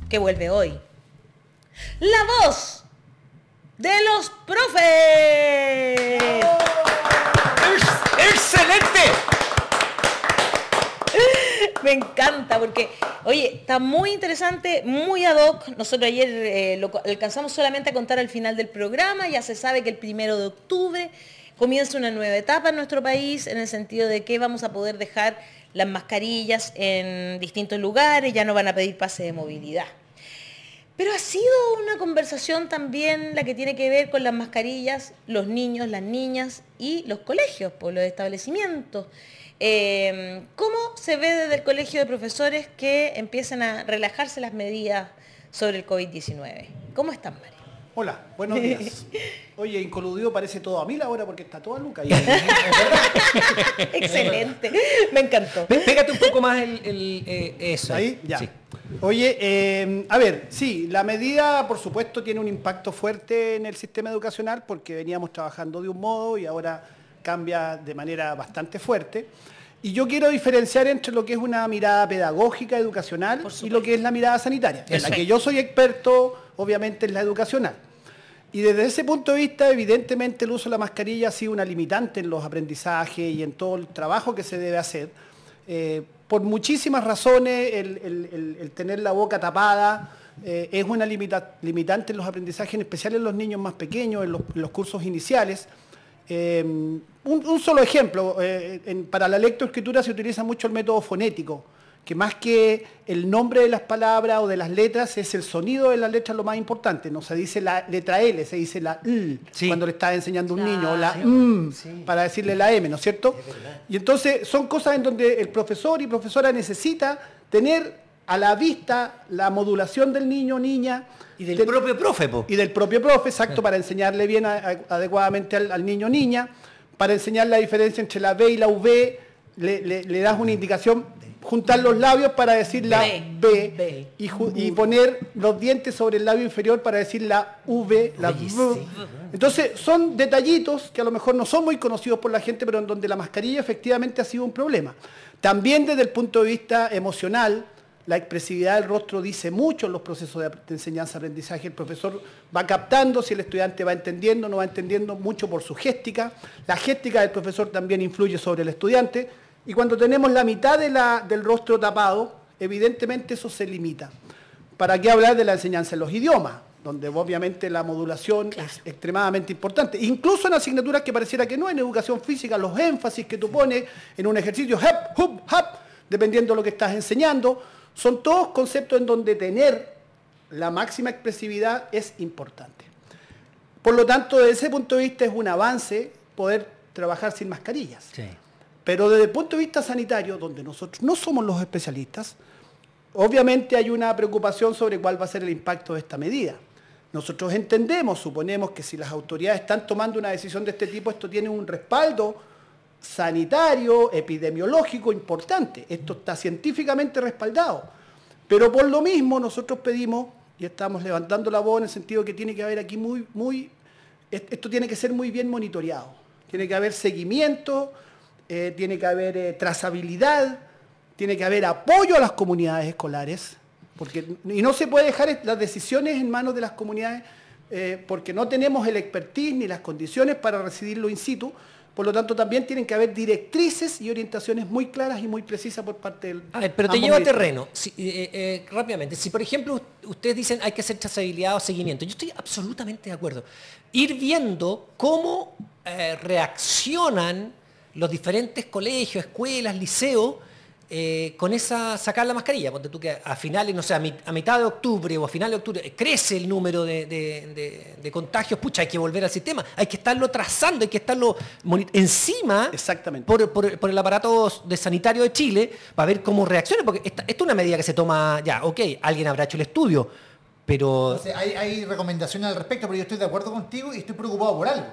que vuelve hoy. La voz de los profes. ¡Excelente! Me encanta porque, oye, está muy interesante, muy ad hoc. Nosotros ayer lo alcanzamos solamente a contar al final del programa. Ya se sabe que el 1 de octubre comienza una nueva etapa en nuestro país, en el sentido de que vamos a poder dejar las mascarillas en distintos lugares, ya no van a pedir pase de movilidad. Pero ha sido una conversación también la que tiene que ver con las mascarillas, los niños, las niñas y los colegios, por los establecimientos. ¿Cómo se ve desde el colegio de profesores que empiezan a relajarse las medidas sobre el COVID-19? ¿Cómo están, Mario? Hola, buenos días. Oye, incoludido parece todo a 1000 ahora porque está toda Luca. Excelente, me encantó. Pégate un poco más eso. Ahí, ya. Sí. Oye, a ver, sí, la medida por supuesto tiene un impacto fuerte en el sistema educacional porque veníamos trabajando de un modo y ahora cambia de manera bastante fuerte. Y yo quiero diferenciar entre lo que es una mirada pedagógica, educacional, y lo que es la mirada sanitaria. En la que yo soy experto, obviamente, es la educacional. Y desde ese punto de vista, evidentemente, el uso de la mascarilla ha sido una limitante en los aprendizajes y en todo el trabajo que se debe hacer. Por muchísimas razones, el tener la boca tapada es una limitante en los aprendizajes, en especial en los niños más pequeños, en los cursos iniciales. Un solo ejemplo, para la lectoescritura se utiliza mucho el método fonético, que más que el nombre de las palabras o de las letras, es el sonido de las letras lo más importante. No se dice la letra L, se dice la L, sí, cuando le está enseñando a un niño, o la sí, para decirle la M, ¿no es cierto? Y entonces son cosas en donde el profesor y profesora necesita tener a la vista la modulación del niño o niña. Y del propio profe, po. Y del propio profe, exacto, para enseñarle bien adecuadamente al niño o niña, para enseñar la diferencia entre la B y la V, le das una indicación, juntar los labios para decir la B, y poner los dientes sobre el labio inferior para decir la V, la V. Entonces, son detallitos que a lo mejor no son muy conocidos por la gente, pero en donde la mascarilla efectivamente ha sido un problema. También desde el punto de vista emocional, la expresividad del rostro dice mucho en los procesos de enseñanza-aprendizaje. El profesor va captando si el estudiante va entendiendo, no va entendiendo, mucho por su géstica. La géstica del profesor también influye sobre el estudiante. Y cuando tenemos la mitad del rostro tapado, evidentemente eso se limita. ¿Para qué hablar de la enseñanza en los idiomas? Donde obviamente la modulación es extremadamente importante. Incluso en asignaturas que pareciera que no, en educación física, los énfasis que tú pones en un ejercicio, hep, hup, hap, dependiendo de lo que estás enseñando, son todos conceptos en donde tener la máxima expresividad es importante. Por lo tanto, desde ese punto de vista es un avance poder trabajar sin mascarillas. Sí. Pero desde el punto de vista sanitario, donde nosotros no somos los especialistas, obviamente hay una preocupación sobre cuál va a ser el impacto de esta medida. Nosotros entendemos, suponemos que si las autoridades están tomando una decisión de este tipo, esto tiene un respaldo sanitario, epidemiológico importante. Esto está científicamente respaldado. Pero por lo mismo nosotros pedimos, y estamos levantando la voz en el sentido que tiene que haber aquí esto tiene que ser muy bien monitoreado. Tiene que haber seguimiento, tiene que haber trazabilidad, tiene que haber apoyo a las comunidades escolares, y no se puede dejar las decisiones en manos de las comunidades porque no tenemos el expertise ni las condiciones para recibirlo in situ. Por lo tanto, también tienen que haber directrices y orientaciones muy claras y muy precisas por parte del... A ver, pero te llevo a terreno, rápidamente. Si, por ejemplo, ustedes dicen hay que hacer trazabilidad o seguimiento, yo estoy absolutamente de acuerdo. Ir viendo cómo reaccionan los diferentes colegios, escuelas, liceos, con sacar la mascarilla. Ponte tú que a finales, no sé, a mitad de octubre o a finales de octubre crece el número de contagios, pucha, hay que volver al sistema, hay que estarlo trazando, hay que estarlo encima. Exactamente. Por el aparato sanitario de Chile para ver cómo reacciona, porque esto es una medida que se toma ya, ok, alguien habrá hecho el estudio, pero... Entonces, hay recomendaciones al respecto, pero yo estoy de acuerdo contigo y estoy preocupado por algo,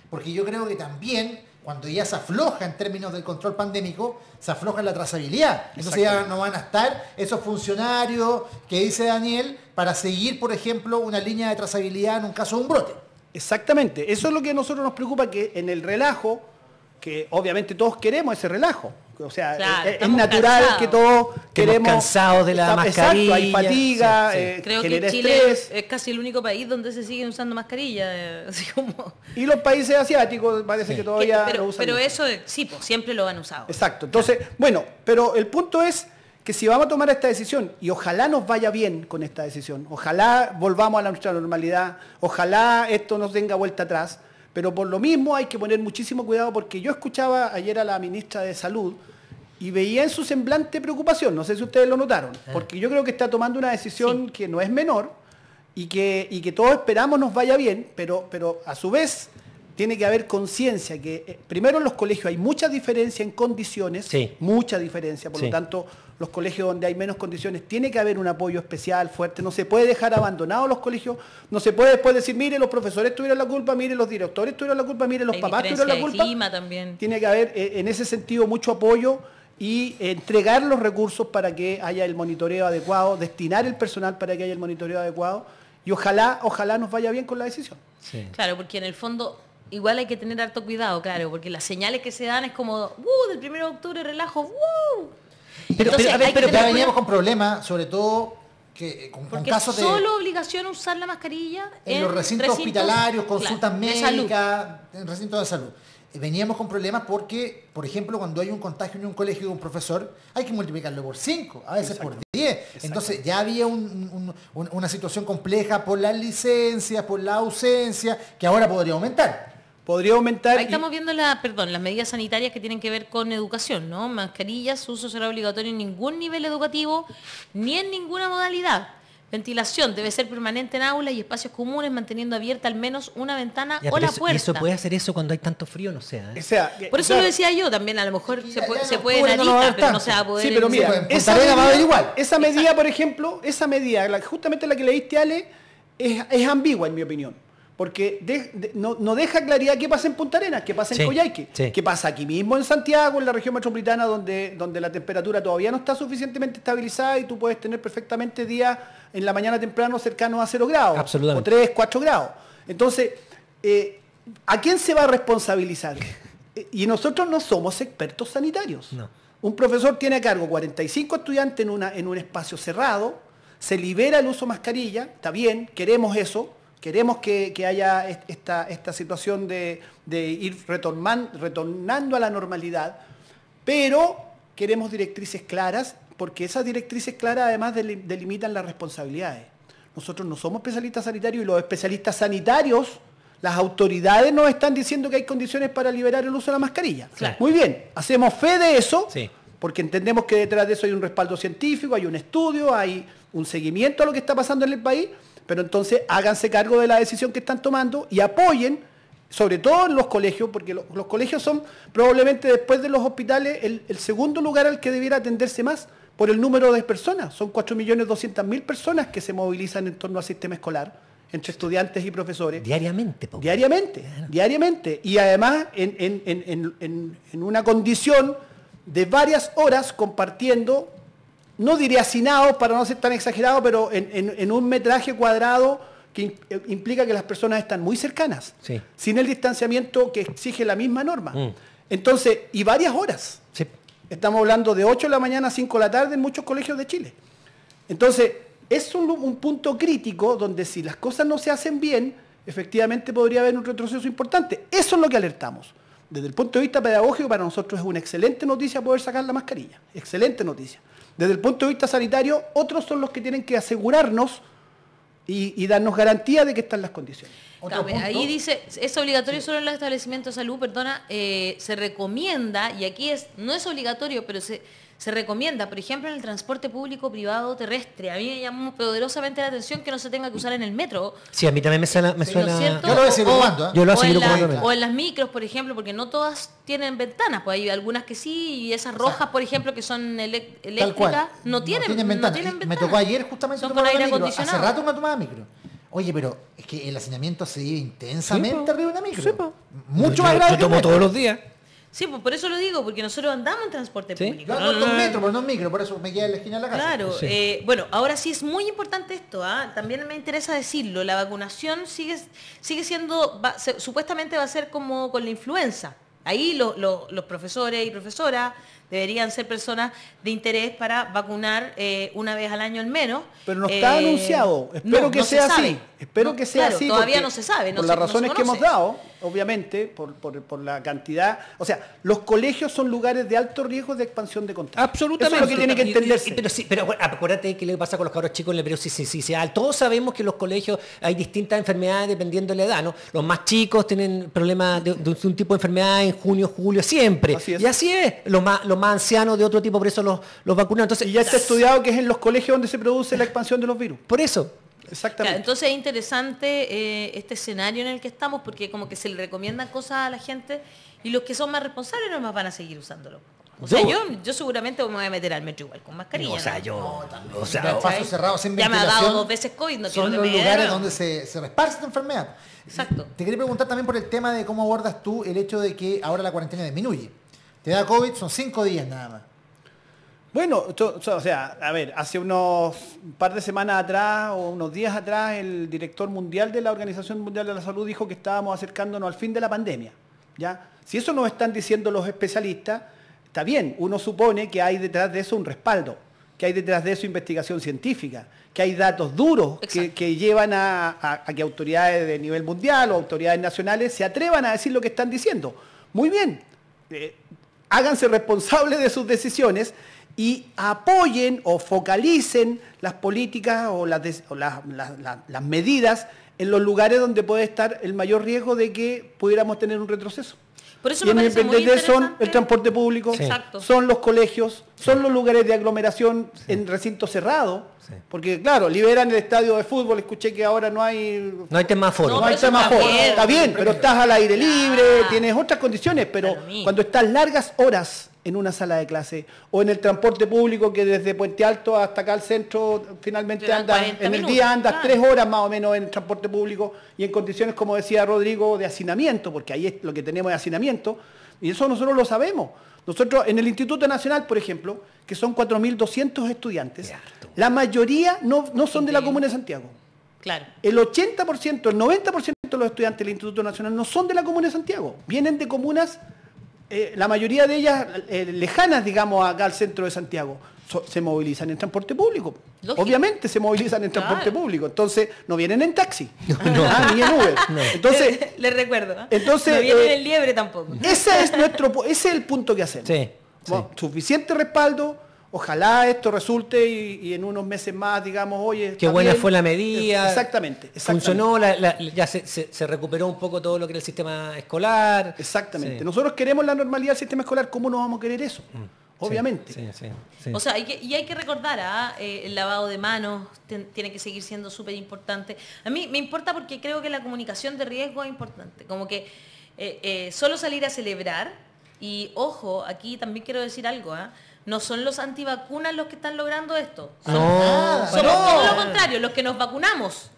porque yo creo que también cuando ya se afloja en términos del control pandémico, se afloja en la trazabilidad. Entonces ya no van a estar esos funcionarios que dice Daniel para seguir, por ejemplo, una línea de trazabilidad en un caso de un brote. Exactamente. Eso es lo que a nosotros nos preocupa, que en el relajo, que obviamente todos queremos ese relajo, O sea, Claro, es estamos natural cansados. que todos queremos... cansados de la Exacto, hay mascarilla. fatiga, Sí, sí. Creo genera que Chile estrés. es casi el único país donde se siguen usando mascarilla. Así como... Y los países asiáticos parece que todavía lo usan pero mucho. eso, sí, pues siempre lo han usado. Exacto. Entonces, bueno, pero el punto es que si vamos a tomar esta decisión, y ojalá nos vaya bien con esta decisión, ojalá volvamos a nuestra normalidad, ojalá esto nos tenga vuelta atrás, pero por lo mismo hay que poner muchísimo cuidado, porque yo escuchaba ayer a la ministra de Salud y veía en su semblante preocupación, no sé si ustedes lo notaron, porque yo creo que está tomando una decisión que no es menor y que todos esperamos nos vaya bien, pero a su vez tiene que haber conciencia que primero en los colegios hay mucha diferencia en condiciones, Sí. mucha diferencia, por Sí. lo tanto los colegios donde hay menos condiciones tiene que haber un apoyo especial, fuerte, no se puede dejar abandonados los colegios, no se puede después decir, mire, los profesores tuvieron la culpa, mire, los directores tuvieron la culpa, mire, los Hay papás diferencia tuvieron la de culpa. clima también. Tiene que haber en ese sentido mucho apoyo y entregar los recursos para que haya el monitoreo adecuado, destinar el personal para que haya el monitoreo adecuado y ojalá nos vaya bien con la decisión. Sí. Claro, porque en el fondo igual hay que tener harto cuidado, claro, porque las señales que se dan es como, del 1 de octubre relajo, Entonces, a ver, hay que pero Ya tener veníamos cuidado, con problemas, sobre todo que con porque casos de... solo obligación usar la mascarilla en los recintos hospitalarios, consultas claro, de salud. médicas, en recintos de salud. Veníamos con problemas porque, por ejemplo, cuando hay un contagio en un colegio de un profesor, hay que multiplicarlo por 5, a veces por 10. Entonces ya había una situación compleja por las licencias, por la ausencia, que ahora podría aumentar. Podría aumentar... Ahí estamos viendo las medidas sanitarias que tienen que ver con educación, ¿no? Mascarillas, su uso será obligatorio en ningún nivel educativo ni en ninguna modalidad. Ventilación debe ser permanente en aulas y espacios comunes, manteniendo abierta al menos una ventana Ya, o pero la eso, puerta. ¿y eso puede hacer eso cuando hay tanto frío? No sé. ¿eh? o sea, Por eso claro, lo decía yo también, a lo mejor Y se ya puede, en se puede en octubre no lo va a Arica, haber pero no tanto. se va a poder... Sí, pero en- mira, en Punta Arenas va a haber igual. esa medida, por ejemplo, justamente la que leíste, Ale, es ambigua en mi opinión. Porque no deja claridad qué pasa en Punta Arenas, qué pasa en Sí, Coyhaique, sí. qué pasa aquí mismo en Santiago, en la región metropolitana, donde la temperatura todavía no está suficientemente estabilizada y tú puedes tener perfectamente días en la mañana temprano cercanos a 0 grados. Absolutamente. O 3, 4 grados. Entonces, ¿a quién se va a responsabilizar? Y nosotros no somos expertos sanitarios. No. Un profesor tiene a cargo 45 estudiantes en un espacio cerrado, se libera el uso de mascarilla, está bien, queremos eso, queremos que haya esta situación de ir retornando a la normalidad, pero queremos directrices claras, porque esas directrices claras además delimitan las responsabilidades. Nosotros no somos especialistas sanitarios y los especialistas sanitarios, las autoridades nos están diciendo que hay condiciones para liberar el uso de la mascarilla. Claro. Muy bien, hacemos fe de eso, Sí. porque entendemos que detrás de eso hay un respaldo científico, hay un estudio, hay un seguimiento a lo que está pasando en el país, pero entonces háganse cargo de la decisión que están tomando y apoyen, sobre todo en los colegios, porque los colegios son probablemente después de los hospitales el segundo lugar al que debiera atenderse más por el número de personas. Son 4.200.000 personas que se movilizan en torno al sistema escolar, entre estudiantes y profesores. Diariamente, po. Diariamente. Y además en una condición de varias horas compartiendo, no diría hacinados para no ser tan exagerado, pero en un metraje cuadrado que implica que las personas están muy cercanas, Sí. sin el distanciamiento que exige la misma norma. Mm. Entonces, y varias horas. Sí. Estamos hablando de 8 de la mañana a 5 de la tarde en muchos colegios de Chile. Entonces, es un punto crítico donde si las cosas no se hacen bien, efectivamente podría haber un retroceso importante. Eso es lo que alertamos. Desde el punto de vista pedagógico, para nosotros es una excelente noticia poder sacar la mascarilla. Excelente noticia. Desde el punto de vista sanitario, otros son los que tienen que asegurarnos y darnos garantía de que están las condiciones. Otro Claro, ahí punto. dice, es obligatorio solo en los establecimientos de salud, perdona, se recomienda, y aquí no es obligatorio, pero se recomienda, por ejemplo, en el transporte público privado terrestre. A mí me llamó poderosamente la atención que no se tenga que usar en el metro. Sí, a mí también me suena... ¿No es cierto? Yo lo voy a seguir ocupando, ¿eh? Yo lo voy a O seguir en la- ocupando. o en las micros, por ejemplo, porque no todas tienen ventanas, pues hay algunas que sí, y esas rojas, por ejemplo, que son Tal cual. eléctricas, no tienen ventana. no tienen Y me ventanas. tocó ayer justamente Son tomar con una aire micro. acondicionado. Hace rato no tomaba micro. Oye, pero es que el hacinamiento se vive intensamente Sí, po. arriba de una micro. Sí, po. Mucho más grave Yo que un tomo metro. todos los días. Sí, pues por eso lo digo, porque nosotros andamos en transporte Sí. público. Yo ando en metro, pero no en micro, por eso me quedé en la esquina de la casa. Claro, Sí. bueno, ahora sí es muy importante esto, ¿ah? También me interesa decirlo, la vacunación sigue siendo, supuestamente va a ser como con la influenza. Ahí los profesores y profesoras deberían ser personas de interés para vacunar una vez al año al menos. Pero no está anunciado. Espero que sea así. Espero que sea así. Todavía no se sabe. Por las razones que hemos dado, obviamente, por la cantidad. O sea, los colegios son lugares de alto riesgo de expansión de contagio. Absolutamente. Eso es lo que tiene que entenderse. Pero acuérdate qué le pasa con los cabros chicos en el periodo sisal. Todos sabemos que en los colegios hay distintas enfermedades dependiendo de la edad, ¿no? Los más chicos tienen problemas de un tipo de enfermedad en junio, julio, siempre. Y así es. Los más ancianos de otro tipo, por eso los vacunan. Entonces, y ya está estudiado que es en los colegios donde se produce la expansión de los virus. Por eso. Exactamente. Claro, entonces es interesante este escenario en el que estamos porque como que se le recomiendan cosas a la gente y los que son más responsables no más van a seguir usándolo. O sea, yo seguramente me voy a meter al metro igual con mascarilla. O sea, espacios cerrados sin ya me ha ventilación. dado 2 veces COVID, no son quiero los que me lugares dé, donde se esparce esta enfermedad. Exacto. Te quería preguntar también por el tema de cómo abordas tú el hecho de que ahora la cuarentena disminuye. Te da COVID, son 5 días nada más. Bueno, o sea, a ver, hace un par de semanas atrás o unos días atrás el director mundial de la Organización Mundial de la Salud dijo que estábamos acercándonos al fin de la pandemia, ¿ya? Si eso nos están diciendo los especialistas, está bien, uno supone que hay detrás de eso un respaldo, que hay detrás de eso investigación científica, que hay datos duros que llevan a que autoridades de nivel mundial o autoridades nacionales se atrevan a decir lo que están diciendo. Muy bien, háganse responsables de sus decisiones y apoyen o focalicen las políticas o las medidas en los lugares donde puede estar el mayor riesgo de que pudiéramos tener un retroceso. Por eso y me en parece muy son interesante. el transporte público, son los colegios, son los lugares de aglomeración en recinto cerrado. Porque claro, liberan el estadio de fútbol, escuché que ahora no hay semáforo. No hay semáforo. Está bien, pero estás al aire libre, tienes otras condiciones, pero cuando estás largas horas en una sala de clase o en el transporte público que desde Puente Alto hasta acá al centro finalmente andas, en el día andas 3 horas más o menos en el transporte público y en condiciones, como decía Rodrigo, de hacinamiento, porque ahí es lo que tenemos de hacinamiento, y eso nosotros lo sabemos. Nosotros en el Instituto Nacional, por ejemplo, que son 4.200 estudiantes, la mayoría no son de la Comuna de Santiago. Claro. El 80%, el 90% de los estudiantes del Instituto Nacional no son de la Comuna de Santiago, vienen de comunas, la mayoría de ellas lejanas, digamos, acá al centro de Santiago. Se movilizan en transporte público. Lógico. Obviamente se movilizan en transporte público. Entonces, no vienen en taxi. Ni en Uber. No. Entonces, les recuerdo. Entonces, no vienen en liebre tampoco. Ese es el punto que hacemos. Bueno, suficiente respaldo. Ojalá esto resulte y en unos meses más, digamos, oye... Qué buena fue la medida. Exactamente. Funcionó, ya se recuperó un poco todo lo que era el sistema escolar. Exactamente. Nosotros queremos la normalidad del sistema escolar. ¿Cómo no vamos a querer eso? Obviamente. Sí. O sea, hay que recordar, el lavado de manos tiene que seguir siendo súper importante. A mí me importa porque creo que la comunicación de riesgo es importante. Como que solo salir a celebrar, y ojo, aquí también quiero decir algo, no son los antivacunas los que están logrando esto. Somos todo lo contrario, los que nos vacunamos.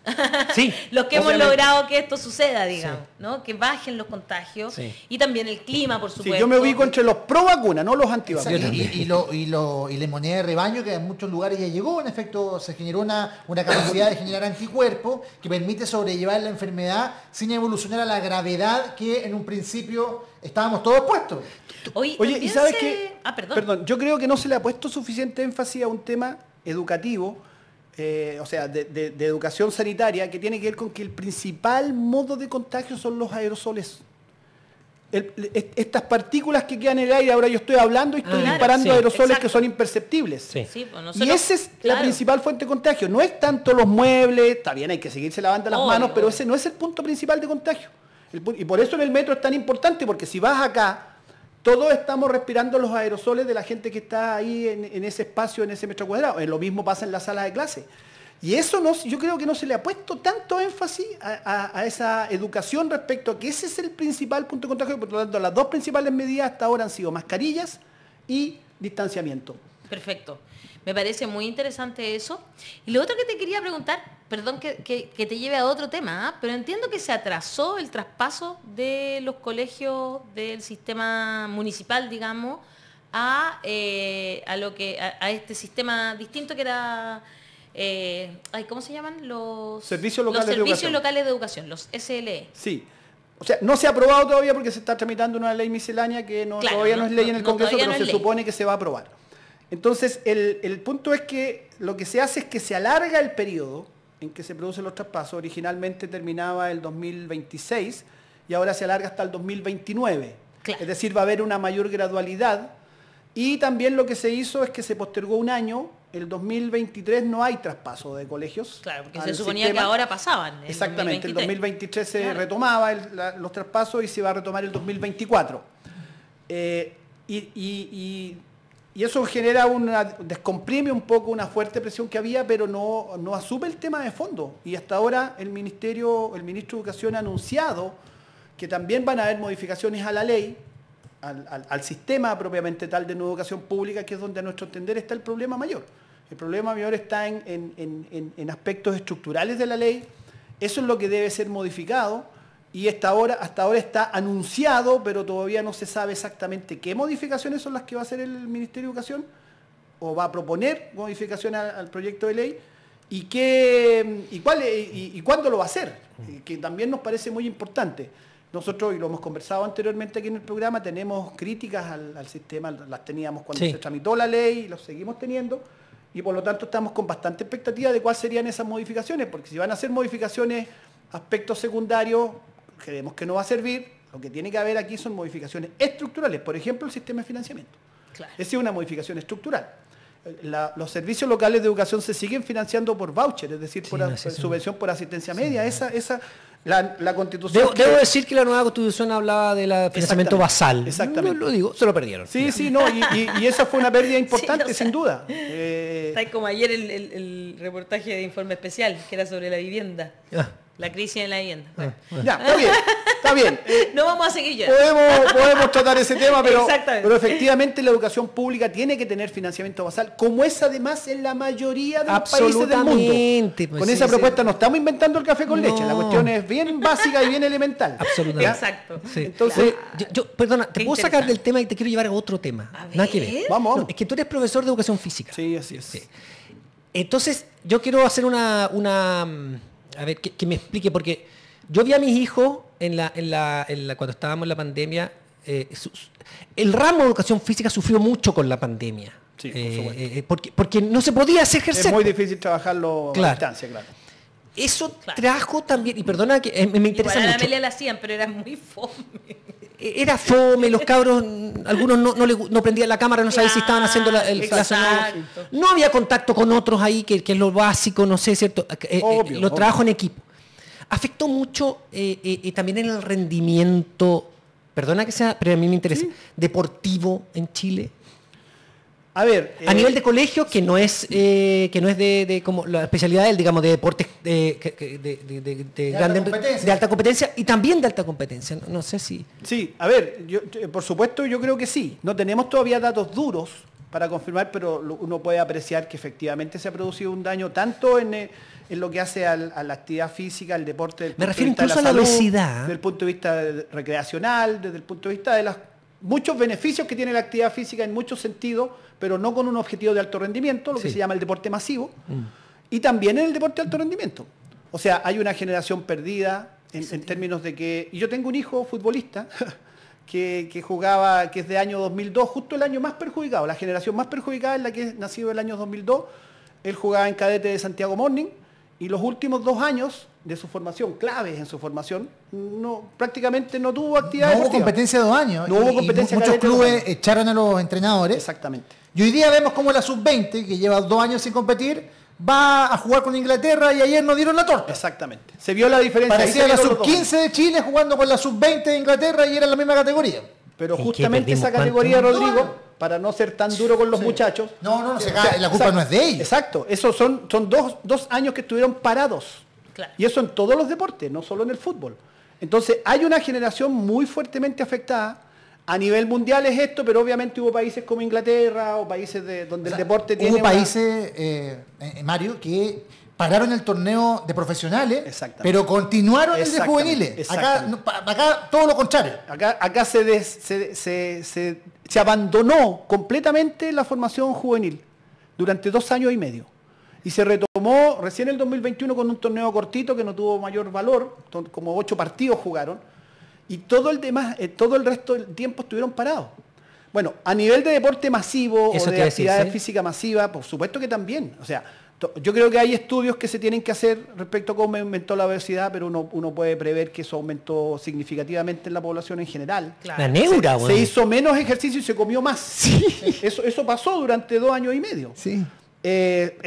Los que hemos logrado que esto suceda, digamos, ¿no? Que bajen los contagios. Y también el clima, por supuesto. Yo me ubico entre los pro vacunas, no los antivacunas. Y la inmunidad de rebaño, que en muchos lugares ya llegó, en efecto, se generó una capacidad de generar anticuerpos que permite sobrellevar la enfermedad sin evolucionar a la gravedad que en un principio estábamos todos puestos. Oye, ¿y sabes qué? Perdón, yo creo que no se le ha puesto suficiente énfasis a un tema educativo, o sea, de educación sanitaria, que tiene que ver con que el principal modo de contagio son los aerosoles. Estas partículas que quedan en el aire, ahora yo estoy hablando y estoy disparando aerosoles que son imperceptibles. Y esa es la principal fuente de contagio. No es tanto los muebles, está bien, hay que seguirse lavando las manos, pero ese no es el punto principal de contagio. Y por eso en el metro es tan importante, porque si vas acá, todos estamos respirando los aerosoles de la gente que está ahí en ese espacio, en ese metro cuadrado. Lo mismo pasa en la sala de clase. Y eso yo creo que no se le ha puesto tanto énfasis a esa educación respecto a que ese es el principal punto de contagio. Por lo tanto, las dos principales medidas hasta ahora han sido mascarillas y distanciamiento. Perfecto. Me parece muy interesante eso. Y lo otro que te quería preguntar, perdón que te lleve a otro tema, pero entiendo que se atrasó el traspaso de los colegios del sistema municipal, digamos, a este sistema distinto que era... ¿cómo se llaman? Los Servicios Locales de Educación. Locales de Educación, los SLE. Sí. O sea, no se ha aprobado todavía porque se está tramitando una ley miscelánea que Claro, todavía no es ley en el Congreso, todavía pero no se es ley. supone que se va a aprobar. Entonces, el punto es que lo que se hace es que se alarga el periodo en que se producen los traspasos. Originalmente terminaba el 2026 y ahora se alarga hasta el 2029. Claro. Es decir, va a haber una mayor gradualidad. Y también lo que se hizo es que se postergó un año. El 2023 no hay traspaso de colegios. Claro, porque al se suponía sistema. que ahora pasaban. En Exactamente, el 2023 se Claro. retomaba los traspasos y se va a retomar el 2024. Y eso genera descomprime un poco una fuerte presión que había, pero no asume el tema de fondo. Y hasta ahora el ministro de Educación ha anunciado que también van a haber modificaciones a la ley, al sistema propiamente tal de nueva educación pública, que es donde a nuestro entender está el problema mayor. El problema mayor está en aspectos estructurales de la ley. Eso es lo que debe ser modificado. Y hasta ahora está anunciado, pero todavía no se sabe exactamente qué modificaciones son las que va a hacer el Ministerio de Educación, o va a proponer modificaciones al proyecto de ley, y cuándo lo va a hacer, que también nos parece muy importante. Nosotros, y lo hemos conversado anteriormente aquí en el programa, tenemos críticas al sistema, las teníamos cuando Sí. se tramitó la ley, y las seguimos teniendo, y por lo tanto estamos con bastante expectativa de cuáles serían esas modificaciones, porque si van a ser modificaciones, aspectos secundarios, creemos que no va a servir. Lo que tiene que haber aquí son modificaciones estructurales, por ejemplo, el sistema de financiamiento. Claro. Esa es una modificación estructural. Los servicios locales de educación se siguen financiando por voucher, es decir, Sí, por no, sí, sí. subvención por asistencia media. La constitución... Debo decir que la nueva constitución hablaba del financiamiento basal. Exactamente. No lo digo, se lo perdieron. Sí, no, y esa fue una pérdida importante, Sí, o sea, sin duda. Está ahí como ayer el reportaje de Informe Especial, que era sobre la vivienda. Ah. La crisis en la vivienda. Bueno. Ya, está bien. No vamos a seguir ya. Podemos tratar ese tema, Exactamente. pero efectivamente la educación pública tiene que tener financiamiento basal, como es además en la mayoría de los países del mundo. Absolutamente, pues Con sí, esa sí. propuesta no estamos inventando el café con No. leche, la cuestión es bien básica y bien elemental. Absolutamente. ¿Ya? Exacto. Sí. Entonces, Perdona, te Qué puedo sacar interesante. del tema y te quiero llevar a otro tema. A Nada que ver. ver. Vamos. No, es que tú eres profesor de educación física. Sí, así es. Sí. Entonces, yo quiero hacer a ver, que me explique, porque yo vi a mis hijos cuando estábamos en la pandemia, el ramo de educación física sufrió mucho con la pandemia. Sí, por supuesto. Porque no se podía hacer ejercer. Es muy difícil trabajarlo Claro. a distancia, claro. Eso Claro. trajo también, y perdona que me interesa Igual a la mucho. Amelia la hacían, pero era muy fome. Era fome, los cabros, algunos no prendían la cámara, no sabían si estaban haciendo el clase o no. Exacto. No había contacto con otros ahí, que es lo básico, no sé, ¿cierto? Obvio, Los obvio. trabajos en equipo. Afectó mucho también en el rendimiento, perdona que sea, pero a mí me interesa, deportivo en Chile. A ver, A nivel de colegio, que no es de como la especialidad del, digamos, de deportes de alta competencia. de alta competencia y también de alta competencia. No sé si... sí, a ver, por supuesto yo creo que sí. No tenemos todavía datos duros para confirmar, pero uno puede apreciar que efectivamente se ha producido un daño tanto en lo que hace a la actividad física, al deporte, desde el Me punto de refiero vista de incluso a la salud, obesidad. desde el punto de vista recreacional, desde el punto de vista de los muchos beneficios que tiene la actividad física en muchos sentidos, pero no con un objetivo de alto rendimiento, lo que Sí. se llama el deporte masivo, y también en el deporte de alto rendimiento. O sea, hay una generación perdida en términos de que... Y yo tengo un hijo futbolista que jugaba, que es de año 2002, justo el año más perjudicado, la generación más perjudicada es la que es nacido el año 2002. Él jugaba en cadete de Santiago Morning y los últimos 2 años de su formación, claves en su formación, prácticamente no tuvo actividad No hubo deportiva. competencia 2 años. No hubo y competencia muchos cadete 2 clubes años. echaron a los entrenadores. Exactamente. Y hoy día vemos como la sub-20, que lleva 2 años sin competir, va a jugar con Inglaterra y ayer nos dieron la torta. Exactamente. Se vio la diferencia. Ahí Parecía se la vieron los dos. sub-15 de Chile jugando con la sub-20 de Inglaterra y era la misma categoría. Pero ¿Y qué justamente perdimos esa categoría, cuánto? Rodrigo, para no ser tan duro con los muchachos. No, se o cae, sea, la culpa exacto, no es de ellos. Exacto. Esos son 2 años que estuvieron parados. Claro. Y eso en todos los deportes, no solo en el fútbol. Entonces, hay una generación muy fuertemente afectada. A nivel mundial es esto, pero obviamente hubo países como Inglaterra o países donde el deporte tiene... Hubo una- países, Mario, que pararon el torneo de profesionales, Exactamente. pero continuaron el de Exactamente, juveniles. Acá, exactamente. acá todo lo contrario. Acá se abandonó completamente la formación juvenil durante 2 años y medio. Y se retomó recién el 2021 con un torneo cortito que no tuvo mayor valor, como 8 partidos jugaron. y todo el resto del tiempo estuvieron parados. Bueno, a nivel de deporte masivo o de actividad física masiva, por supuesto que también. O sea, yo creo que hay estudios que se tienen que hacer respecto a cómo aumentó la obesidad, pero uno puede prever que eso aumentó significativamente en la población en general. Claro. La neura, se hizo menos ejercicio y se comió más. Sí. Eso pasó durante 2 años y medio. Sí. El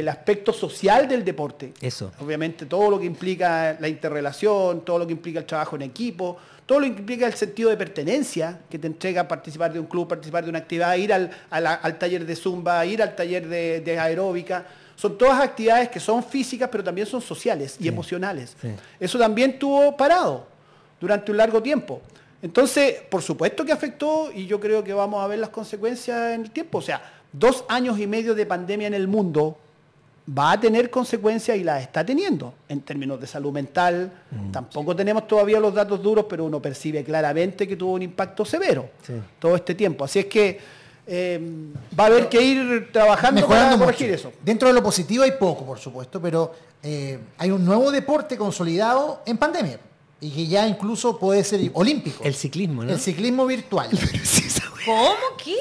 aspecto social del deporte. Eso. Obviamente todo lo que implica la interrelación, todo lo que implica el trabajo en equipo, todo lo que implica el sentido de pertenencia que te entrega participar de un club, participar de una actividad, ir al taller de zumba, ir al taller de aeróbica. Son todas actividades que son físicas, pero también son sociales y emocionales. Sí. Eso también estuvo parado durante un largo tiempo. Entonces, por supuesto que afectó y yo creo que vamos a ver las consecuencias en el tiempo. O sea, 2 años y medio de pandemia en el mundo va a tener consecuencias y las está teniendo en términos de salud mental. Tampoco tenemos todavía los datos duros, pero uno percibe claramente que tuvo un impacto severo todo este tiempo. Así es que va a haber que ir trabajando para corregir eso. Dentro de lo positivo hay poco, por supuesto, pero hay un nuevo deporte consolidado en pandemia y que ya incluso puede ser olímpico. El ciclismo, ¿no? El ciclismo virtual. ¿Cómo? ¿Qué?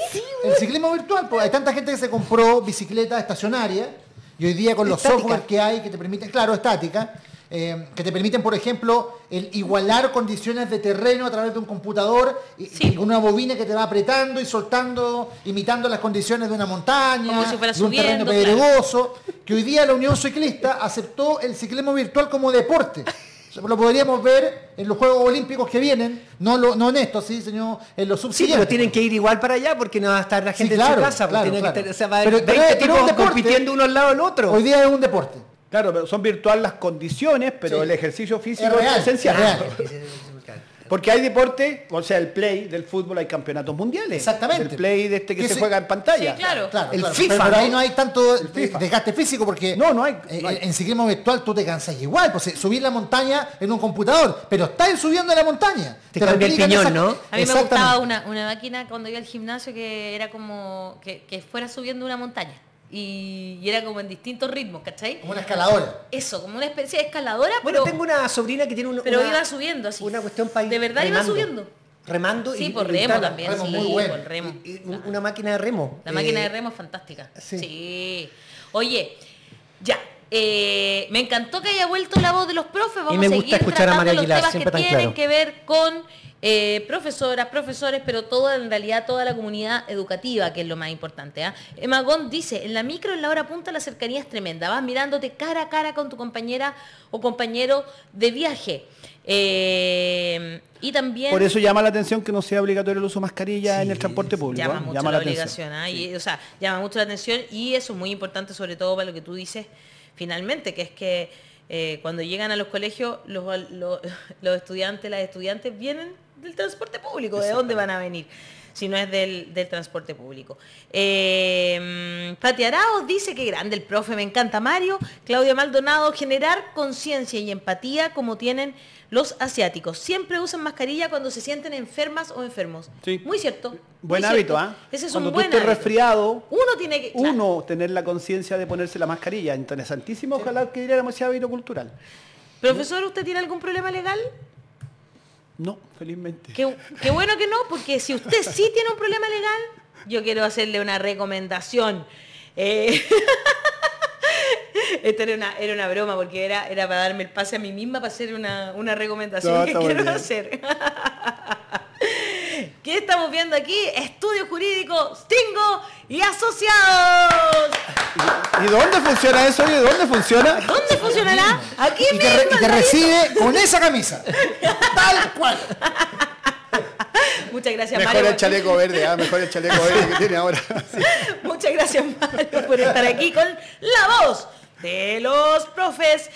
El ciclismo virtual, pues hay tanta gente que se compró bicicleta estacionaria y hoy día con los software que hay que te permiten, claro, estática, que te permiten, por ejemplo, el igualar condiciones de terreno a través de un computador y con una bobina que te va apretando y soltando, imitando las condiciones de una montaña, como si fuera de un terreno pedregoso, que hoy día la Unión Ciclista aceptó el ciclismo virtual como deporte. Lo podríamos ver en los Juegos Olímpicos que vienen, no en esto, sí, sino en los subsiguientes. Sí, pero tienen que ir igual para allá porque no va a estar la gente en su casa. Claro. O sea, va a haber 20 tipos compitiendo uno al lado del otro. Hoy día es un deporte. Claro, pero son virtuales las condiciones, pero el ejercicio físico es esencial. Real. Porque hay deporte, o sea, el play del fútbol, hay campeonatos mundiales. Exactamente. El play de que se juega en pantalla. Sí, claro. El FIFA. Pero ahí no hay tanto desgaste físico porque no hay. En ciclismo virtual tú te cansas igual. Pues subir la montaña en un computador, pero estás subiendo la montaña. Te cambia el piñón, ¿no? A mí me gustaba una máquina cuando iba al gimnasio que era como que fuera subiendo una montaña. Y era como en distintos ritmos, ¿cachai? Como una escaladora. Eso, como una especie de escaladora, bueno, tengo una sobrina que tiene iba subiendo así. Una cuestión para ir de verdad remando. Iba subiendo. Remando sí, por remo también. Remo sí, muy bueno. por remo. Una máquina de remo. La máquina de remo es fantástica. Sí. Oye, ya. Me encantó que haya vuelto la voz de los profes. Vamos y me a gusta seguir escuchar a María Aguilar, los temas siempre que tan tienen claro. que ver con profesoras, profesores, pero en realidad toda la comunidad educativa, que es lo más importante. Emma Gond dice, en la micro, en la hora punta, la cercanía es tremenda. Vas mirándote cara a cara con tu compañera o compañero de viaje. Y también... Por eso llama la atención que no sea obligatorio el uso de mascarilla en el transporte público. Llama mucho la obligación. Llama mucho la atención y eso es muy importante, sobre todo para lo que tú dices finalmente, que es que cuando llegan a los colegios, los estudiantes, las estudiantes vienen del transporte público. ¿De dónde van a venir? Si no es del transporte público. Pati Arauz dice que grande el profe, me encanta Mario. Claudia Maldonado, generar conciencia y empatía como tienen los asiáticos. Siempre usan mascarilla cuando se sienten enfermas o enfermos. Sí. Muy cierto. Buen muy hábito, cierto. Ese es cuando un buen tú estés hábito. resfriado, uno tiene que... Claro. tener la conciencia de ponerse la mascarilla. Interesantísimo, ojalá que diéramos ese hábito cultural. Profesor, ¿usted tiene algún problema legal? No, felizmente. Qué bueno que no, porque si usted sí tiene un problema legal, yo quiero hacerle una recomendación. Esta era una broma, porque era para darme el pase a mí misma para hacer una recomendación que quiero hacer. ¿Qué estamos viendo aquí? Estudio Jurídico Stingo y Asociados. ¿Y dónde funciona eso? ¿Y dónde funciona? ¿Dónde funcionará? Aquí y mismo. y te recibe con esa camisa. Tal cual. Muchas gracias, Mejor Mario. el chaleco verde, mejor el chaleco verde que tiene ahora. Sí. Muchas gracias, Mario, por estar aquí con la voz de los profes.